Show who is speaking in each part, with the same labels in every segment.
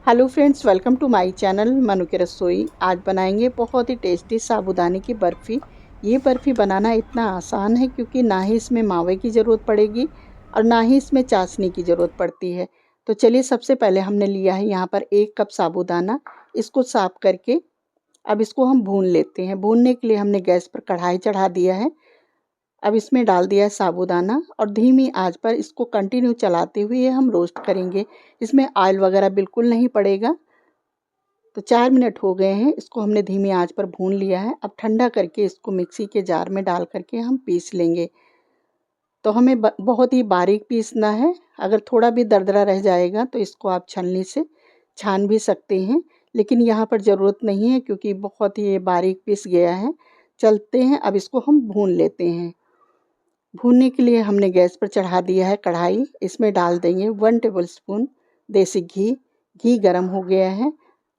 Speaker 1: Hello friends, welcome to my channel Manu की रसोई। आज बनाएंगे बहुत ही टेस्टी साबूदाने की बर्फ़ी। ये बर्फ़ी बनाना इतना आसान है क्योंकि ना ही इसमें मावे की ज़रूरत पड़ेगी और ना ही इसमें चाशनी की ज़रूरत पड़ती है। तो चलिए, सबसे पहले हमने लिया है यहाँ पर 1 कप साबूदाना। इसको साफ़ करके अब इसको हम भून लेते हैं। भूनने के लिए हमने गैस पर कढ़ाई चढ़ा दिया है। अब इसमें डाल दिया है साबूदाना और धीमी आंच पर इसको कंटिन्यू चलाते हुए हम रोस्ट करेंगे। इसमें ऑयल वगैरह बिल्कुल नहीं पड़ेगा। तो 4 मिनट हो गए हैं, इसको हमने धीमी आंच पर भून लिया है। अब ठंडा करके इसको मिक्सी के जार में डाल करके हम पीस लेंगे। तो हमें बहुत ही बारीक पीसना है। अगर थोड़ा भी दरदरा रह जाएगा तो इसको आप छलनी से छान भी सकते हैं, लेकिन यहाँ पर ज़रूरत नहीं है क्योंकि बहुत ही ये बारीक पीस गया है। चलते हैं, अब इसको हम भून लेते हैं। भूनने के लिए हमने गैस पर चढ़ा दिया है कढ़ाई। इसमें डाल देंगे 1 टेबलस्पून देसी घी। घी गरम हो गया है।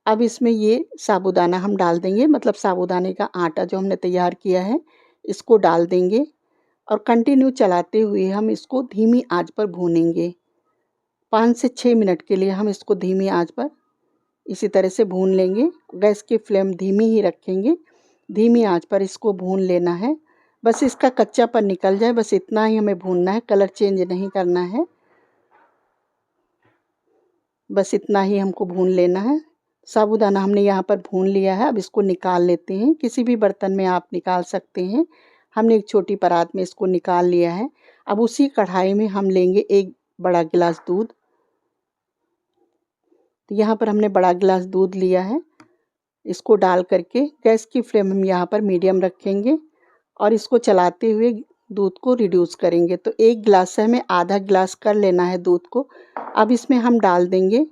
Speaker 1: अब इसमें ये साबूदाना हम डाल देंगे, मतलब साबूदाने का आटा जो हमने तैयार किया है, इसको डाल देंगे और कंटिन्यू चलाते हुए हम इसको धीमी आंच पर भूनेंगे। 5 से 6 मिनट के लिए हम इसको धीमी आंच पर इसी तरह से भून लेंगे। गैस की फ्लेम धीमी ही रखेंगे। धीमी आंच पर इसको भून लेना है। बस इसका कच्चापन निकल जाए, बस इतना ही हमें भूनना है, कलर चेंज नहीं करना है। बस इतना ही हमको भून लेना है। साबूदाना हमने यहाँ पर भून लिया है। अब इसको निकाल लेते हैं। किसी भी बर्तन में आप निकाल सकते हैं। हमने एक छोटी परात में इसको निकाल लिया है। अब उसी कढ़ाई में हम लेंगे 1 बड़ा गिलास दूध। तो यहाँ पर हमने बड़ा गिलास दूध लिया है। इसको डाल करके गैस की फ्लेम हम यहाँ पर मीडियम रखेंगे और इसको चलाते हुए दूध को रिड्यूस करेंगे। तो 1 गिलास से हमें आधा गिलास कर लेना है दूध को। अब इसमें हम डाल देंगे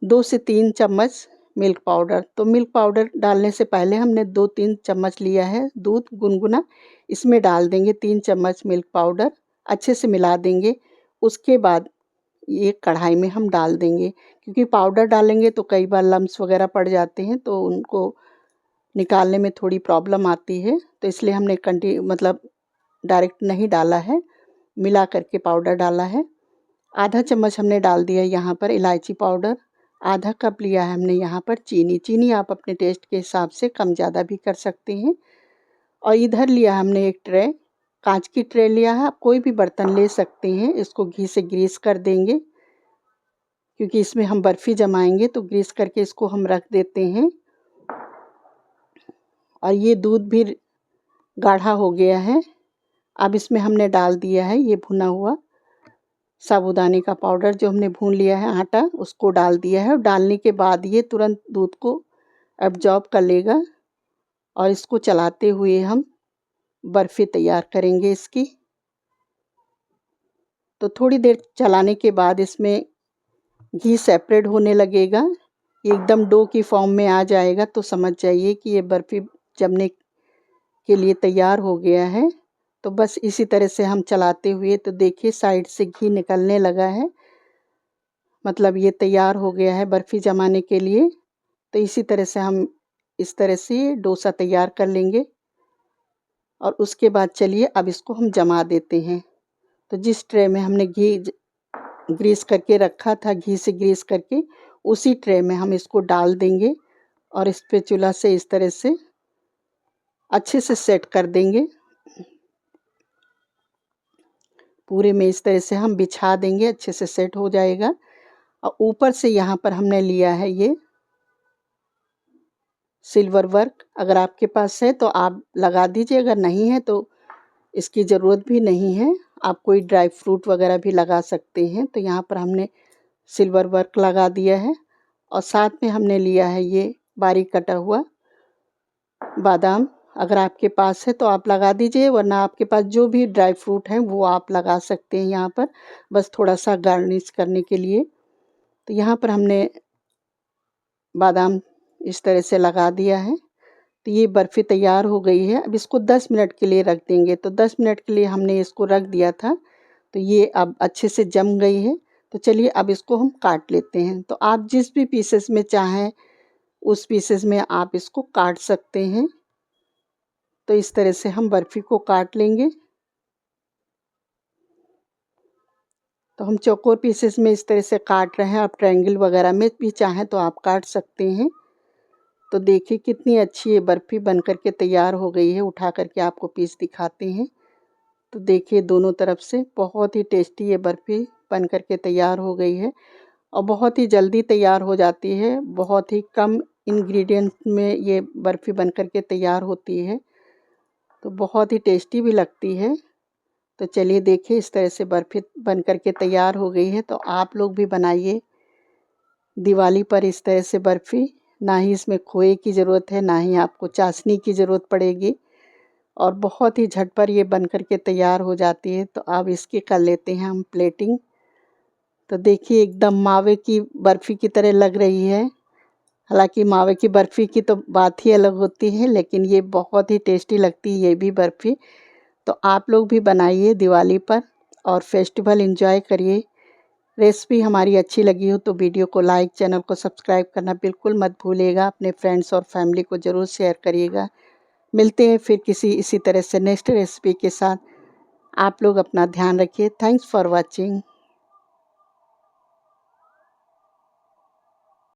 Speaker 1: 2 से 3 चम्मच मिल्क पाउडर। तो मिल्क पाउडर डालने से पहले हमने 2-3 चम्मच लिया है दूध गुनगुना। इसमें डाल देंगे 3 चम्मच मिल्क पाउडर, अच्छे से मिला देंगे। उसके बाद ये कढ़ाई में हम डाल देंगे, क्योंकि पाउडर डालेंगे तो कई बार लम्स वगैरह पड़ जाते हैं, तो उनको निकालने में थोड़ी प्रॉब्लम आती है। तो इसलिए हमने मतलब डायरेक्ट नहीं डाला है, मिला करके पाउडर डाला है। आधा चम्मच हमने डाल दिया यहाँ पर इलायची पाउडर। आधा कप लिया है हमने यहाँ पर चीनी। चीनी आप अपने टेस्ट के हिसाब से कम ज़्यादा भी कर सकते हैं। और इधर लिया हमने एक ट्रे, कांच की ट्रे लिया है। आप कोई भी बर्तन ले सकते हैं। इसको घी से ग्रीस कर देंगे, क्योंकि इसमें हम बर्फ़ी जमाएंगे, तो ग्रीस करके इसको हम रख देते हैं। और ये दूध भी गाढ़ा हो गया है। अब इसमें हमने डाल दिया है ये भुना हुआ साबूदाने का पाउडर, जो हमने भून लिया है आटा, उसको डाल दिया है। और डालने के बाद ये तुरंत दूध को एब्जॉर्ब कर लेगा और इसको चलाते हुए हम बर्फ़ी तैयार करेंगे इसकी। तो थोड़ी देर चलाने के बाद इसमें घी सेपरेट होने लगेगा, एकदम डो की फॉर्म में आ जाएगा, तो समझ जाइए कि ये बर्फ़ी जमने के लिए तैयार हो गया है। तो बस इसी तरह से हम चलाते हुए, तो देखिए साइड से घी निकलने लगा है, मतलब ये तैयार हो गया है बर्फ़ी जमाने के लिए। तो इसी तरह से हम इस तरह से डोसा तैयार कर लेंगे। और उसके बाद चलिए अब इसको हम जमा देते हैं। तो जिस ट्रे में हमने घी ग्रीस करके रखा था, घी से ग्रीस करके, उसी ट्रे में हम इसको डाल देंगे और इस पे चूल्हा से इस तरह से अच्छे से सेट कर देंगे। पूरे में इस तरह से हम बिछा देंगे, अच्छे से सेट हो जाएगा। और ऊपर से यहाँ पर हमने लिया है ये सिल्वर वर्क। अगर आपके पास है तो आप लगा दीजिए, अगर नहीं है तो इसकी ज़रूरत भी नहीं है। आप कोई ड्राई फ्रूट वगैरह भी लगा सकते हैं। तो यहाँ पर हमने सिल्वर वर्क लगा दिया है और साथ में हमने लिया है ये बारीक कटा हुआ बादाम। अगर आपके पास है तो आप लगा दीजिए, वरना आपके पास जो भी ड्राई फ्रूट हैं वो आप लगा सकते हैं यहाँ पर, बस थोड़ा सा गार्निश करने के लिए। तो यहाँ पर हमने बादाम इस तरह से लगा दिया है। तो ये बर्फ़ी तैयार हो गई है। अब इसको 10 मिनट के लिए रख देंगे। तो 10 मिनट के लिए हमने इसको रख दिया था, तो ये अब अच्छे से जम गई है। तो चलिए अब इसको हम काट लेते हैं। तो आप जिस भी पीसेस में चाहें उस पीसेस में आप इसको काट सकते हैं। तो इस तरह से हम बर्फ़ी को काट लेंगे। तो हम चौकोर पीसेस में इस तरह से काट रहे हैं। आप ट्रायंगल वगैरह में भी चाहें तो आप काट सकते हैं। तो देखिए कितनी अच्छी ये बर्फ़ी बन कर के तैयार हो गई है। उठा कर के आपको पीस दिखाते हैं। तो देखिए दोनों तरफ से बहुत ही टेस्टी ये बर्फ़ी बन कर के तैयार हो गई है और बहुत ही जल्दी तैयार हो जाती है। बहुत ही कम इंग्रेडिएंट में ये बर्फ़ी बन कर के तैयार होती है। तो बहुत ही टेस्टी भी लगती है। तो चलिए देखिए इस तरह से बर्फ़ी बन कर के तैयार हो गई है। तो आप लोग भी बनाइए दिवाली पर इस तरह से बर्फ़ी। ना ही इसमें खोए की ज़रूरत है, ना ही आपको चाशनी की ज़रूरत पड़ेगी और बहुत ही झटपट ये बन कर के तैयार हो जाती है। तो अब इसकी कर लेते हैं हम प्लेटिंग। तो देखिए एकदम मावे की बर्फ़ी की तरह लग रही है। हालाँकि मावे की बर्फ़ी की तो बात ही अलग होती है, लेकिन ये बहुत ही टेस्टी लगती है ये भी बर्फ़ी। तो आप लोग भी बनाइए दिवाली पर और फेस्टिवल एंजॉय करिए। रेसिपी हमारी अच्छी लगी हो तो वीडियो को लाइक, चैनल को सब्सक्राइब करना बिल्कुल मत भूलिएगा। अपने फ्रेंड्स और फैमिली को ज़रूर शेयर करिएगा। मिलते हैं फिर किसी इसी तरह से नेक्स्ट रेसिपी के साथ। आप लोग अपना ध्यान रखिए। Thanks for watching.